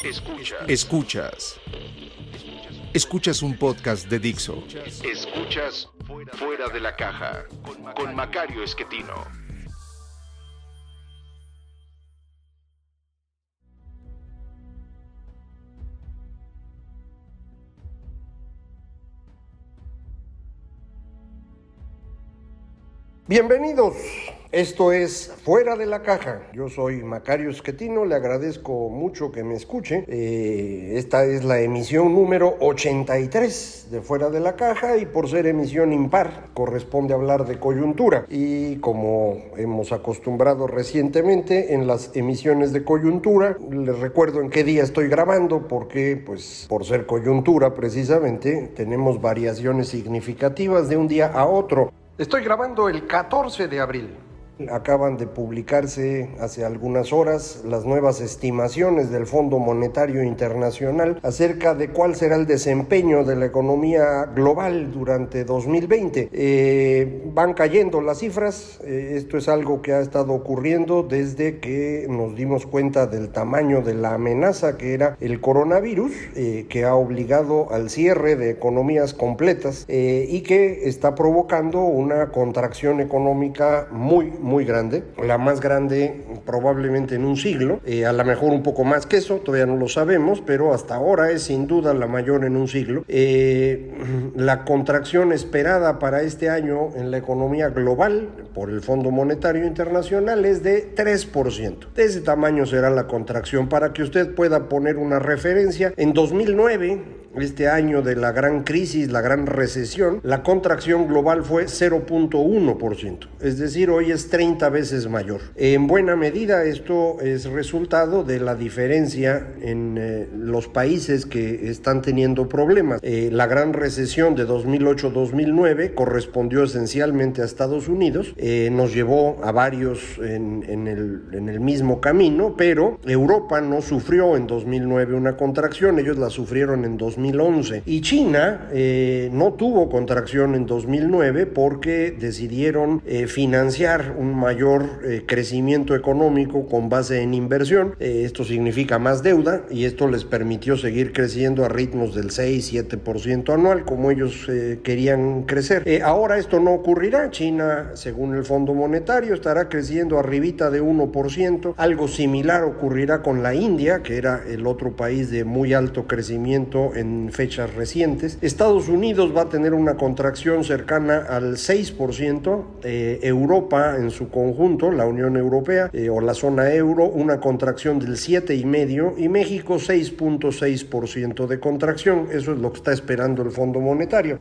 Escuchas un podcast de Dixo. Escuchas Fuera de la Caja con Macario Esquetino. Bienvenidos, esto es Fuera de la Caja. Yo soy Macario Esquetino, le agradezco mucho que me escuche. Esta es la emisión número 83 de Fuera de la Caja y por ser emisión impar corresponde hablar de coyuntura. Y como hemos acostumbrado recientemente en las emisiones de coyuntura, les recuerdo en qué día estoy grabando porque pues por ser coyuntura precisamente tenemos variaciones significativas de un día a otro. Estoy grabando el 14 de abril. Acaban de publicarse hace algunas horas las nuevas estimaciones del Fondo Monetario Internacional acerca de cuál será el desempeño de la economía global durante 2020. Van cayendo las cifras. Esto es algo que ha estado ocurriendo desde que nos dimos cuenta del tamaño de la amenaza que era el coronavirus, que ha obligado al cierre de economías completas y que está provocando una contracción económica muy grande, la más grande probablemente en un siglo, a lo mejor un poco más que eso, todavía no lo sabemos, pero hasta ahora es sin duda la mayor en un siglo. La contracción esperada para este año en la economía global por el Fondo Monetario Internacional es de 3%. De ese tamaño será la contracción. Para que usted pueda poner una referencia, en 2009, este año de la gran crisis, la gran recesión, la contracción global fue 0.1%, es decir, hoy es 30 veces mayor. En buena medida esto es resultado de la diferencia en los países que están teniendo problemas. La gran recesión de 2008-2009 correspondió esencialmente a Estados Unidos, nos llevó a varios en el mismo camino, pero Europa no sufrió en 2009 una contracción, ellos la sufrieron en 2011. Y China no tuvo contracción en 2009 porque decidieron financiar un mayor crecimiento económico con base en inversión. Esto significa más deuda y esto les permitió seguir creciendo a ritmos del 6-7% anual como ellos querían crecer. Ahora esto no ocurrirá. China, según el Fondo Monetario, estará creciendo arribita de 1%. Algo similar ocurrirá con la India, que era el otro país de muy alto crecimiento en fechas recientes. Estados Unidos va a tener una contracción cercana al 6%, Europa en su conjunto, la Unión Europea o la zona euro, una contracción del 7,5% y México 6.6% de contracción. Eso es lo que está esperando el Fondo Monetario.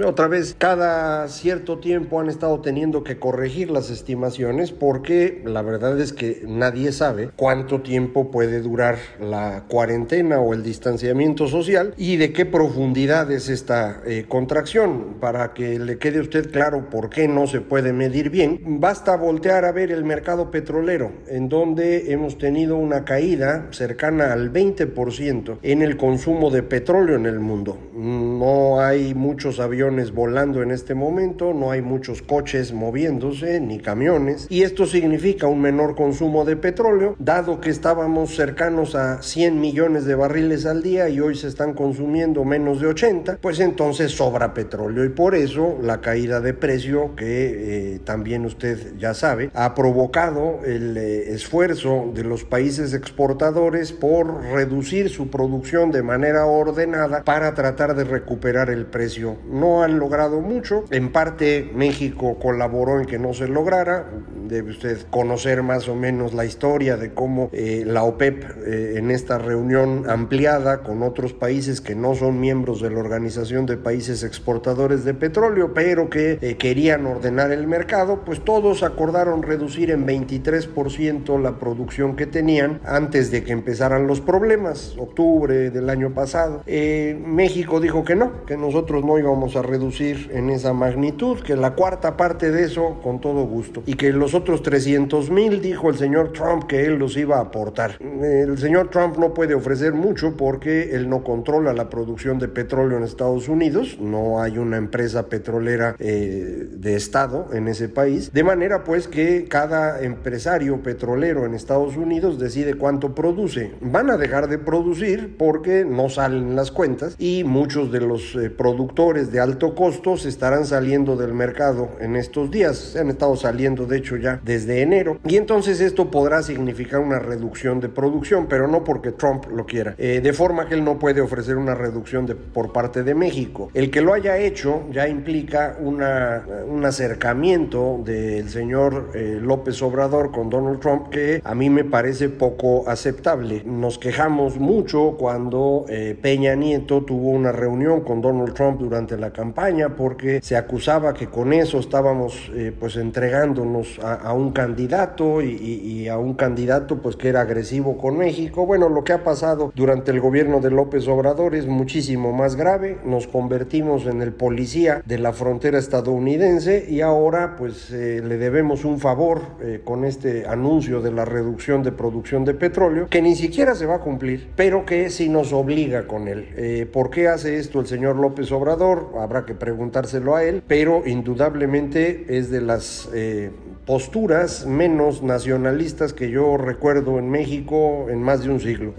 Otra vez, cada cierto tiempo han estado teniendo que corregir las estimaciones porque la verdad es que nadie sabe cuánto tiempo puede durar la cuarentena o el distanciamiento social y de qué profundidad es esta contracción. Para que le quede a usted claro por qué no se puede medir bien, basta voltear a ver el mercado petrolero, en donde hemos tenido una caída cercana al 20% en el consumo de petróleo en el mundo. No hay muchos aviones volando en este momento, no hay muchos coches moviéndose, ni camiones, y esto significa un menor consumo de petróleo, dado que estábamos cercanos a 100 millones de barriles al día y hoy se están consumiendo menos de 80, pues entonces sobra petróleo y por eso la caída de precio que también usted ya sabe ha provocado el esfuerzo de los países exportadores por reducir su producción de manera ordenada para tratar de recuperar el precio. No han logrado mucho, en parte México colaboró en que no se lograra. Debe usted conocer más o menos la historia de cómo la OPEP en esta reunión ampliada con otros países que no son miembros de la Organización de Países Exportadores de Petróleo, pero que querían ordenar el mercado, pues todos acordaron reducir en 23% la producción que tenían antes de que empezaran los problemas, octubre del año pasado. México dijo que no, que nosotros no íbamos a reducir en esa magnitud, que la cuarta parte de eso con todo gusto, y que los otros 300,000, dijo el señor Trump, que él los iba a aportar. El señor Trump no puede ofrecer mucho porque él no controla la producción de petróleo en Estados Unidos, no hay una empresa petrolera de Estado en ese país, de manera pues que cada empresario petrolero en Estados Unidos decide cuánto produce. Van a dejar de producir porque no salen las cuentas y muchos de los productores de alto costo se estarán saliendo del mercado en estos días, se han estado saliendo de hecho ya desde enero, y entonces esto podrá significar una reducción de producción, pero no porque Trump lo quiera, de forma que él no puede ofrecer una reducción por parte de México. El que lo haya hecho ya implica un acercamiento del señor López Obrador con Donald Trump que a mí me parece poco aceptable. Nos quejamos mucho cuando Peña Nieto tuvo una reunión con Donald Trump durante la campaña porque se acusaba que con eso estábamos pues entregándonos a un candidato y a un candidato pues que era agresivo con México. Bueno, lo que ha pasado durante el gobierno de López Obrador es muchísimo más grave. Nos convertimos en el policía de la frontera estadounidense y ahora pues le debemos un favor con este anuncio de la reducción de producción de petróleo que ni siquiera se va a cumplir, pero que sí nos obliga con él. ¿Por qué hace esto el señor López Obrador? Habrá que preguntárselo a él, pero indudablemente es de las posturas menos nacionalistas que yo recuerdo en México en más de un siglo,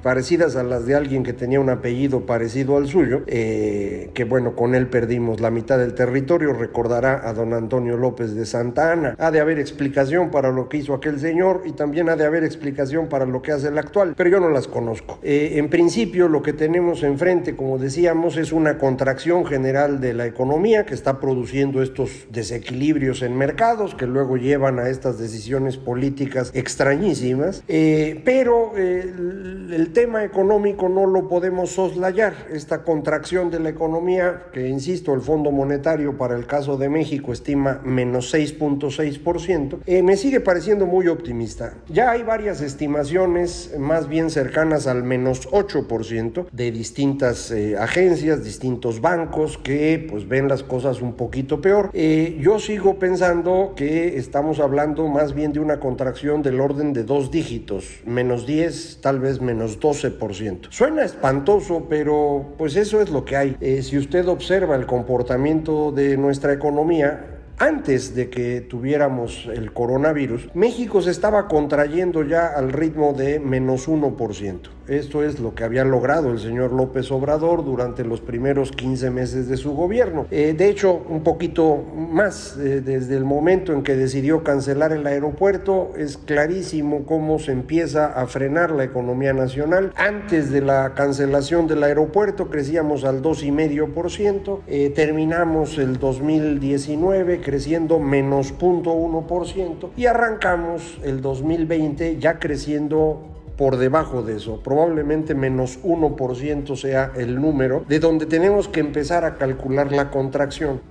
parecidas a las de alguien que tenía un apellido parecido al suyo, que bueno, con él perdimos la mitad del territorio. Recordará a don Antonio López de Santa Anna. Ha de haber explicación para lo que hizo aquel señor y también ha de haber explicación para lo que hace el actual, pero yo no las conozco. En principio lo que tenemos enfrente, como decíamos, es una contracción general de la economía que está produciendo estos desequilibrios en mercados que luego llevan a estas decisiones políticas extrañísimas, pero el tema económico no lo podemos soslayar. Esta contracción de la economía, que insisto, el Fondo Monetario para el caso de México estima menos 6.6%, me sigue pareciendo muy optimista. Ya hay varias estimaciones más bien cercanas al menos 8% de distintas agencias, distintos bancos que pues ven las cosas un poquito peor. Yo sigo pensando que estamos hablando más bien de una contracción del orden de 2 dígitos, menos 10, tal vez menos 12%. Suena espantoso, pero pues eso es lo que hay. Si usted observa el comportamiento de nuestra economía, antes de que tuviéramos el coronavirus, México se estaba contrayendo ya al ritmo de menos 1%. Esto es lo que había logrado el señor López Obrador durante los primeros 15 meses de su gobierno. De hecho, un poquito más, desde el momento en que decidió cancelar el aeropuerto, es clarísimo cómo se empieza a frenar la economía nacional. Antes de la cancelación del aeropuerto crecíamos al 2,5%, terminamos el 2019 creciendo menos 0.1% y arrancamos el 2020 ya creciendo por debajo de eso, probablemente menos 1% sea el número de donde tenemos que empezar a calcular la contracción.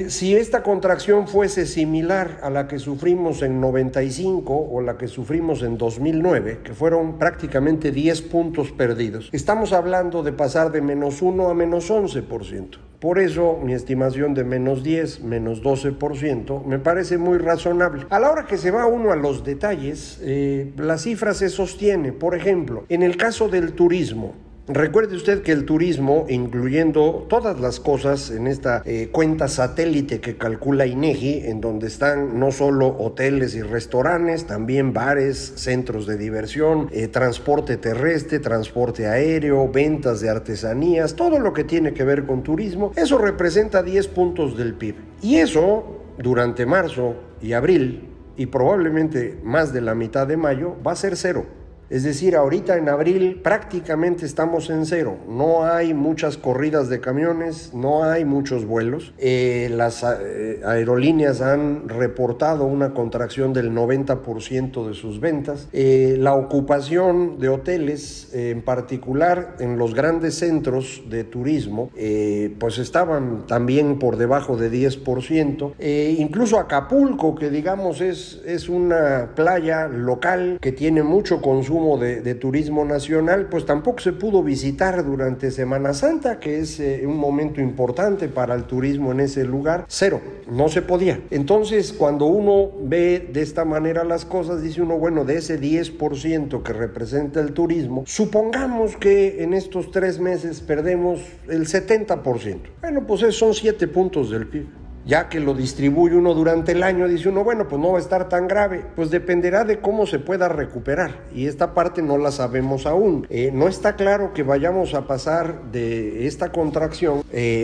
Si esta contracción fuese similar a la que sufrimos en 95 o la que sufrimos en 2009, que fueron prácticamente 10 puntos perdidos, estamos hablando de pasar de menos 1 a menos 11%. Por eso mi estimación de menos 10, menos 12% me parece muy razonable. A la hora que se va uno a los detalles, la cifra se sostiene. Por ejemplo, en el caso del turismo, recuerde usted que el turismo, incluyendo todas las cosas en esta cuenta satélite que calcula INEGI, en donde están no solo hoteles y restaurantes, también bares, centros de diversión, transporte terrestre, transporte aéreo, ventas de artesanías, todo lo que tiene que ver con turismo, eso representa 10 puntos del PIB. Y eso, durante marzo y abril, y probablemente más de la mitad de mayo, va a ser cero. Es decir, ahorita en abril prácticamente estamos en cero. No hay muchas corridas de camiones, no hay muchos vuelos. Las aerolíneas han reportado una contracción del 90% de sus ventas. La ocupación de hoteles, en particular en los grandes centros de turismo, pues estaban también por debajo de 10%. Incluso Acapulco, que digamos es una playa local que tiene mucho consumo consumo de turismo nacional, pues tampoco se pudo visitar durante Semana Santa, que es un momento importante para el turismo en ese lugar. Cero, no se podía. Entonces, cuando uno ve de esta manera las cosas, dice uno, bueno, de ese 10% que representa el turismo, supongamos que en estos 3 meses perdemos el 70%. Bueno, pues esos son 7 puntos del PIB. Ya que lo distribuye uno durante el año, dice uno, bueno, pues no va a estar tan grave. Pues dependerá de cómo se pueda recuperar. Y esta parte no la sabemos aún. No está claro que vayamos a pasar de esta contracción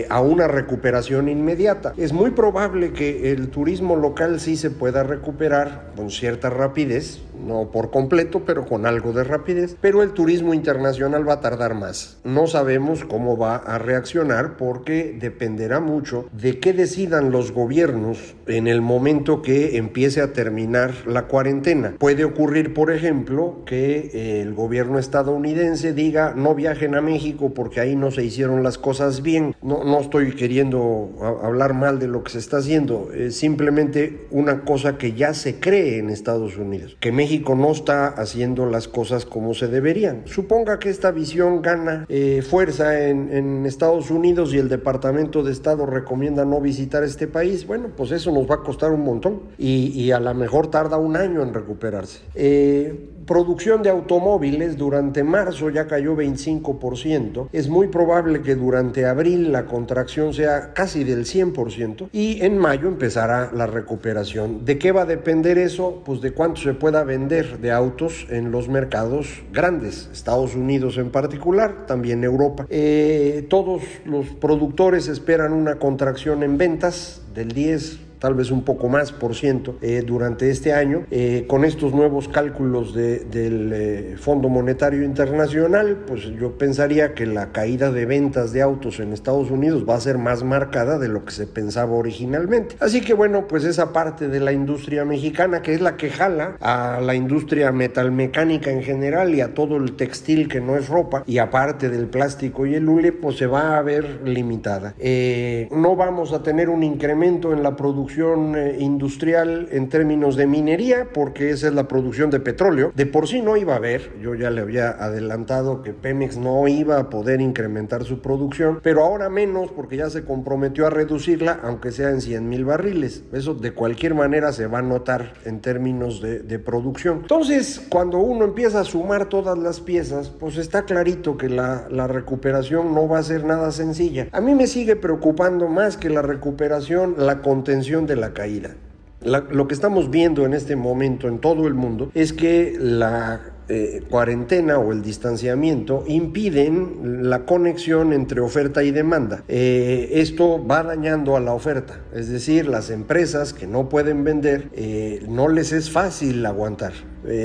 a una recuperación inmediata. Es muy probable que el turismo local sí se pueda recuperar con cierta rapidez, no por completo, pero con algo de rapidez. Pero el turismo internacional va a tardar más. No sabemos cómo va a reaccionar porque dependerá mucho de qué decidan los gobiernos en el momento que empiece a terminar la cuarentena. Puede ocurrir, por ejemplo, que el gobierno estadounidense diga no viajen a México porque ahí no se hicieron las cosas bien. No estoy queriendo hablar mal de lo que se está haciendo, es simplemente una cosa que ya se cree en Estados Unidos, que México no está haciendo las cosas como se deberían. Suponga que esta visión gana fuerza en Estados Unidos y el Departamento de Estado recomienda no visitar este país. Bueno, pues eso nos va a costar un montón y a lo mejor tarda un año en recuperarse. Producción de automóviles durante marzo ya cayó 25%. Es muy probable que durante abril la contracción sea casi del 100% y en mayo empezará la recuperación. ¿De qué va a depender eso? Pues de cuánto se pueda vender de autos en los mercados grandes, Estados Unidos en particular, también Europa. Todos los productores esperan una contracción en ventas del 10%, tal vez un poco más por ciento durante este año. Con estos nuevos cálculos del Fondo Monetario Internacional, pues yo pensaría que la caída de ventas de autos en Estados Unidos va a ser más marcada de lo que se pensaba originalmente. Así que bueno, pues esa parte de la industria mexicana, que es la que jala a la industria metalmecánica en general y a todo el textil que no es ropa, y aparte del plástico y el hule, pues se va a ver limitada. No vamos a tener un incremento en la producción industrial en términos de minería, porque esa es la producción de petróleo. De por sí no iba a haber, yo ya le había adelantado que Pemex no iba a poder incrementar su producción, pero ahora menos porque ya se comprometió a reducirla, aunque sea en 100,000 barriles. Eso de cualquier manera se va a notar en términos de producción. Entonces, cuando uno empieza a sumar todas las piezas, pues está clarito que la recuperación no va a ser nada sencilla. A mí me sigue preocupando más que la recuperación, la contención de la caída. Lo que estamos viendo en este momento en todo el mundo es que la cuarentena o el distanciamiento impiden la conexión entre oferta y demanda. Esto va dañando a la oferta, es decir, las empresas que no pueden vender, no les es fácil aguantar.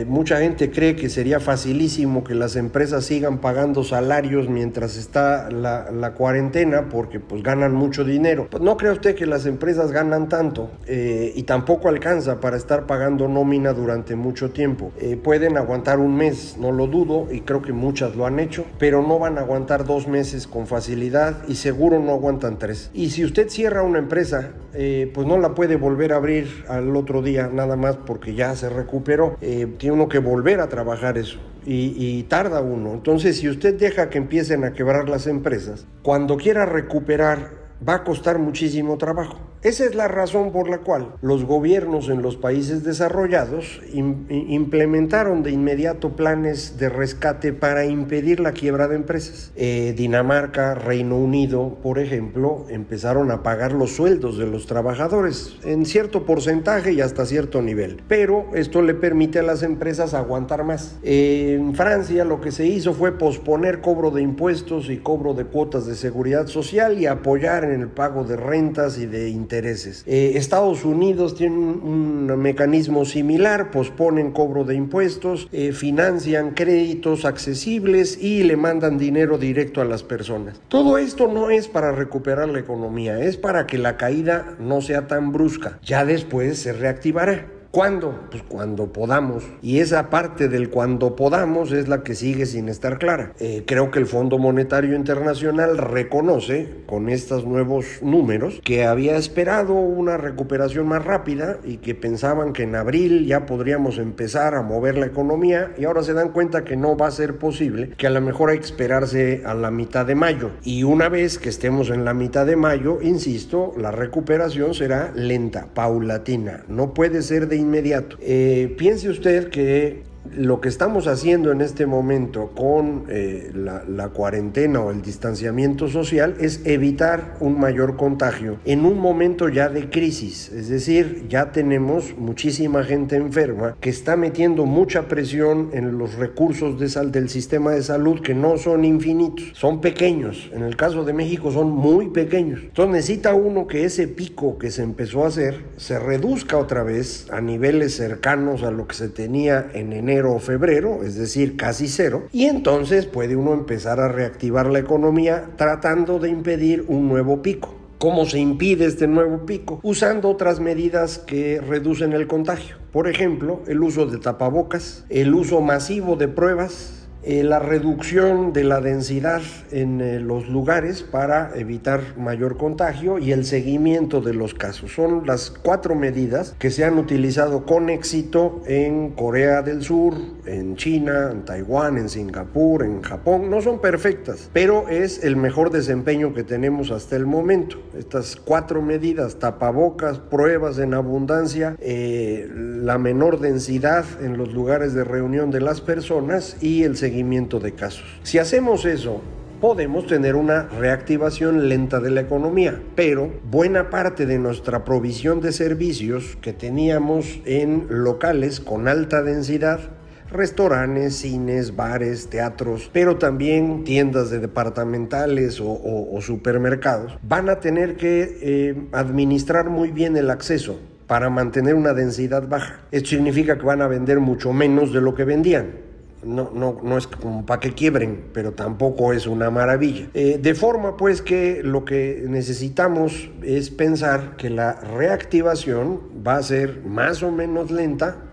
Mucha gente cree que sería facilísimo que las empresas sigan pagando salarios mientras está la cuarentena porque pues ganan mucho dinero. Pues no crea usted que las empresas ganan tanto y tampoco alcanza para estar pagando nómina durante mucho tiempo. Pueden aguantar un mes, no lo dudo, y creo que muchas lo han hecho, pero no van a aguantar 2 meses con facilidad y seguro no aguantan 3. Y si usted cierra una empresa, pues no la puede volver a abrir al otro día nada más porque ya se recuperó. Tiene uno que volver a trabajar eso y tarda uno. Entonces, si usted deja que empiecen a quebrar las empresas, cuando quiera recuperar va a costar muchísimo trabajo. Esa es la razón por la cual los gobiernos en los países desarrollados implementaron de inmediato planes de rescate para impedir la quiebra de empresas. Dinamarca, Reino Unido, por ejemplo, empezaron a pagar los sueldos de los trabajadores en cierto porcentaje y hasta cierto nivel, pero esto le permite a las empresas aguantar más. En Francia lo que se hizo fue posponer cobro de impuestos y cobro de cuotas de seguridad social y apoyar en el pago de rentas y de intereses. Estados Unidos tiene un mecanismo similar, posponen cobro de impuestos, financian créditos accesibles y le mandan dinero directo a las personas. Todo esto no es para recuperar la economía, es para que la caída no sea tan brusca. Ya después se reactivará. ¿Cuándo? Pues cuando podamos. Y esa parte del cuando podamos es la que sigue sin estar clara. Creo que el Fondo Monetario Internacional reconoce con estos nuevos números que había esperado una recuperación más rápida y que pensaban que en abril ya podríamos empezar a mover la economía, y ahora se dan cuenta que no va a ser posible, que a lo mejor hay que esperarse a la mitad de mayo. Y una vez que estemos en la mitad de mayo, insisto, la recuperación será lenta, paulatina, no puede ser de inmediato. Piense usted que lo que estamos haciendo en este momento con la cuarentena o el distanciamiento social es evitar un mayor contagio en un momento ya de crisis. Es decir, ya tenemos muchísima gente enferma que está metiendo mucha presión en los recursos del sistema de salud, que no son infinitos, son pequeños. En el caso de México son muy pequeños. Entonces necesita uno que ese pico que se empezó a hacer se reduzca otra vez a niveles cercanos a lo que se tenía en enero o febrero, es decir, casi cero, y entonces puede uno empezar a reactivar la economía tratando de impedir un nuevo pico. ¿Cómo se impide este nuevo pico? Usando otras medidas que reducen el contagio. Por ejemplo, el uso de tapabocas, el uso masivo de pruebas, la reducción de la densidad en los lugares para evitar mayor contagio y el seguimiento de los casos. Son las 4 medidas que se han utilizado con éxito en Corea del Sur, en China, en Taiwán, en Singapur, en Japón. No son perfectas, pero es el mejor desempeño que tenemos hasta el momento. Estas 4 medidas: tapabocas, pruebas en abundancia, la menor densidad en los lugares de reunión de las personas y el seguimiento de casos. Si hacemos eso, podemos tener una reactivación lenta de la economía, pero buena parte de nuestra provisión de servicios que teníamos en locales con alta densidad, restaurantes, cines, bares, teatros, pero también tiendas de departamentales o supermercados, van a tener que administrar muy bien el acceso para mantener una densidad baja. Esto significa que van a vender mucho menos de lo que vendían. No es como para que quiebren, pero tampoco es una maravilla. De forma pues que lo que necesitamos es pensar que la reactivación va a ser más o menos lenta.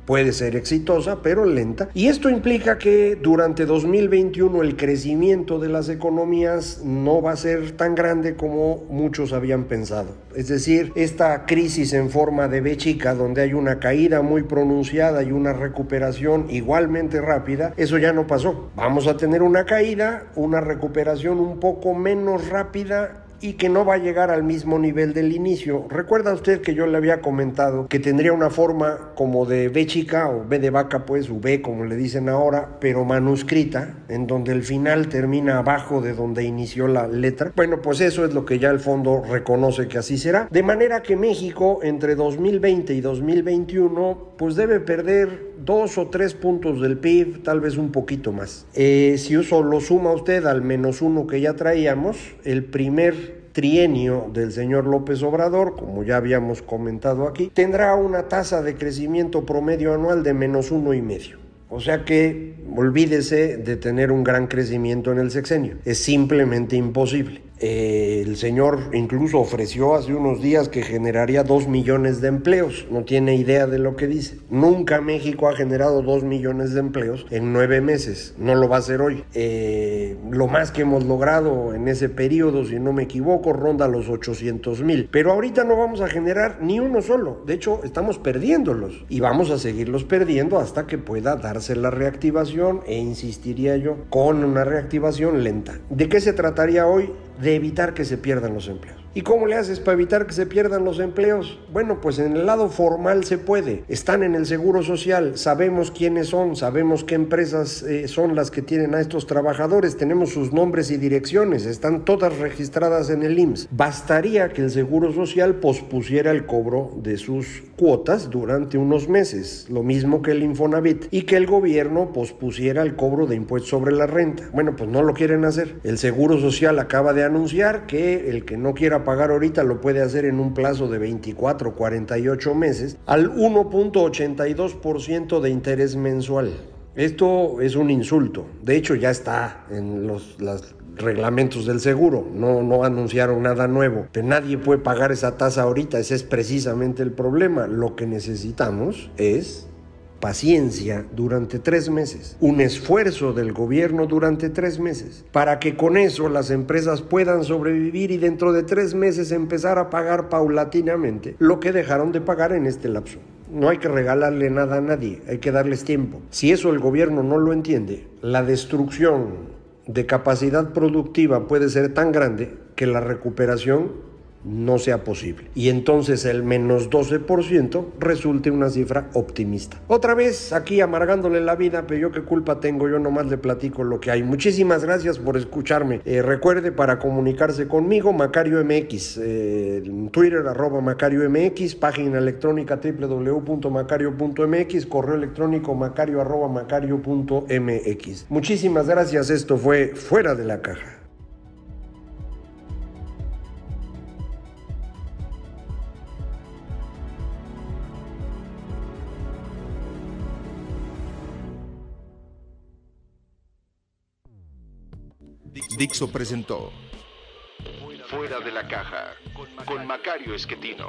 Puede ser exitosa, pero lenta. Y esto implica que durante 2021 el crecimiento de las economías no va a ser tan grande como muchos habían pensado. Es decir, esta crisis en forma de V chica, donde hay una caída muy pronunciada y una recuperación igualmente rápida, eso ya no pasó. Vamos a tener una caída, una recuperación un poco menos rápida y que no va a llegar al mismo nivel del inicio. ¿Recuerda usted que yo le había comentado que tendría una forma como de V chica o V de vaca, pues, o V como le dicen ahora, pero manuscrita, en donde el final termina abajo de donde inició la letra? Bueno, pues eso es lo que ya el fondo reconoce que así será. De manera que México entre 2020 y 2021 pues debe perder 2 o 3 puntos del PIB, tal vez un poquito más. Si eso lo suma usted al -1 que ya traíamos, el primer trienio del señor López Obrador, como ya habíamos comentado aquí, tendrá una tasa de crecimiento promedio anual de -1,5. O sea que olvídese de tener un gran crecimiento en el sexenio. Es simplemente imposible. El señor incluso ofreció hace unos días que generaría 2 millones de empleos. No tiene idea de lo que dice. Nunca México ha generado 2 millones de empleos en 9 meses. No lo va a hacer hoy. Lo más que hemos logrado en ese periodo, si no me equivoco, ronda los 800,000. Pero ahorita no vamos a generar ni uno solo. De hecho, estamos perdiéndolos. Y vamos a seguirlos perdiendo hasta que pueda darse la reactivación, e insistiría yo, con una reactivación lenta. ¿De qué se trataría hoy? De evitar que se pierdan los empleos. ¿Y cómo le haces para evitar que se pierdan los empleos? Bueno, pues en el lado formal se puede. Están en el Seguro Social, sabemos quiénes son, sabemos qué empresas son las que tienen a estos trabajadores, tenemos sus nombres y direcciones, están todas registradas en el IMSS. Bastaría que el Seguro Social pospusiera el cobro de sus cuotas durante unos meses, lo mismo que el Infonavit, y que el gobierno pospusiera el cobro de impuestos sobre la renta. Bueno, pues no lo quieren hacer. El Seguro Social acaba de anunciar que el que no quiera pagar ahorita lo puede hacer en un plazo de 24 o 48 meses al 1.82% de interés mensual. Esto es un insulto. De hecho, ya está en los reglamentos del seguro. No anunciaron nada nuevo. Pero nadie puede pagar esa tasa ahorita. Ese es precisamente el problema. Lo que necesitamos es paciencia durante 3 meses, un esfuerzo del gobierno durante 3 meses, para que con eso las empresas puedan sobrevivir y dentro de 3 meses empezar a pagar paulatinamente lo que dejaron de pagar en este lapso. No hay que regalarle nada a nadie, hay que darles tiempo. Si eso el gobierno no lo entiende, la destrucción de capacidad productiva puede ser tan grande que la recuperación no sea posible. Y entonces el menos 12% resulte una cifra optimista. Otra vez aquí amargándole la vida, pero yo qué culpa tengo, yo nomás le platico lo que hay. Muchísimas gracias por escucharme. Recuerde, para comunicarse conmigo, Macario MX, Twitter @Macario MX, página electrónica www.macario.mx, correo electrónico macario@macario.mx. Muchísimas gracias, esto fue Fuera de la Caja. Dixo presentó Fuera de la Caja con Macario Esquetino.